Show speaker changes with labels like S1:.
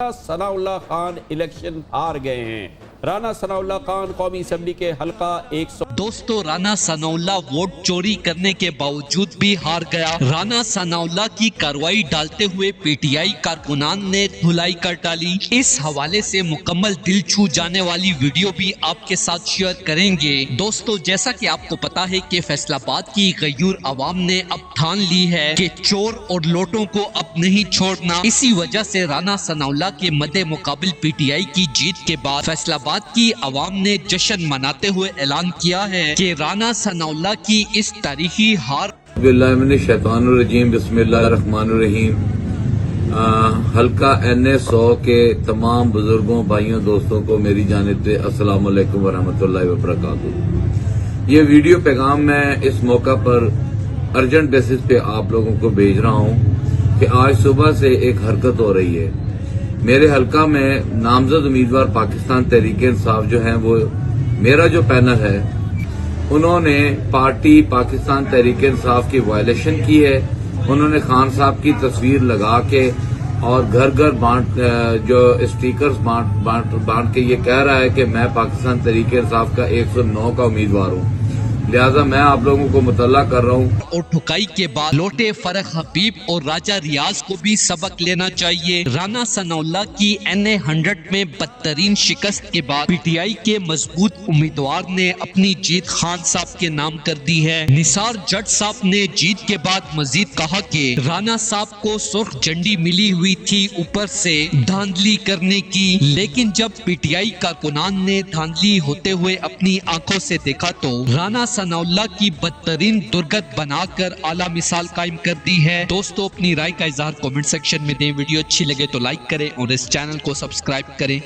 S1: Sanaullah Khan election हार गए हैं। राना सनाउल्लाह खान कौमी असेंबली के हल्का 100।
S2: दोस्तों, राना सनाउल्लाह वोट चोरी करने के बावजूद भी हार गया। राना सनाउल्लाह की कार्रवाई डालते हुए पीटीआई कारकुनान ने धुलाई कर डाली। इस हवाले से मुकम्मल दिल छू जाने वाली वीडियो भी आपके साथ शेयर करेंगे। दोस्तों, जैसा कि आपको पता है कि फैसलाबाद की गयूर आवाम ने अब ठान ली है कि चोर और लोटों को अब नहीं छोड़ना। इसी वजह से राना सनाउल्लाह के मद्दे मुकाबिल पीटीआई की जीत के बाद फैसलाबाद की आवाम ने जश्न मनाते हुए ऐलान किया है कि राना सनाउल्लाह की इस तारीखी हार।
S3: बिस्मिल्लाहिर्रहमानिर्रहीम, बिस्मिल्लाहिर्रहमानिर्रहीम। हल्का NA100 के तमाम बुजुर्गों, भाइयों, दोस्तों को मेरी जानिब से अस्सलाम वालेकुम वरहमतुल्लाहि वबरकातुहू। ये वीडियो पैगाम मैं इस मौका पर अर्जेंट बेसिस पे आप लोगों को भेज रहा हूँ कि आज सुबह से एक हरकत हो रही है। मेरे हल्का में नामजद उम्मीदवार पाकिस्तान तहरीक इंसाफ जो है, वो मेरा जो पैनल है, उन्होंने पार्टी पाकिस्तान तहरीक इंसाफ की वायलेशन की है। उन्होंने खान साहब की तस्वीर लगा के और घर घर जो स्टिकर्स बांट के ये कह रहा है कि मैं पाकिस्तान तहरीक इंसाफ का 109 का उम्मीदवार हूँ। लिहाजा मैं आप लोगों को मुतल्ला कर रहा हूँ।
S2: और ठुकाई के बाद लोटे फरक हबीब और राजा रियाज को भी सबक लेना चाहिए। राना सनाउल्लाह की NA100 में बदतरीन शिकस्त के बाद पीटीआई के मजबूत उम्मीदवार ने अपनी जीत खान साहब के नाम कर दी है। निसार जट साहब ने जीत के बाद मजीद कहा कि राना साहब को सुर्ख झंडी मिली हुई थी ऊपर से धांधली करने की, लेकिन जब पीटीआई कारकुनान ने धांधली होते हुए अपनी आंखों से देखा तो राना सनाउल्लाह की बदतरीन दुर्गत बनाकर आला मिसाल कायम कर दी है। दोस्तों, अपनी राय का इजहार कमेंट सेक्शन में दें। वीडियो अच्छी लगे तो लाइक करें और इस चैनल को सब्सक्राइब करें।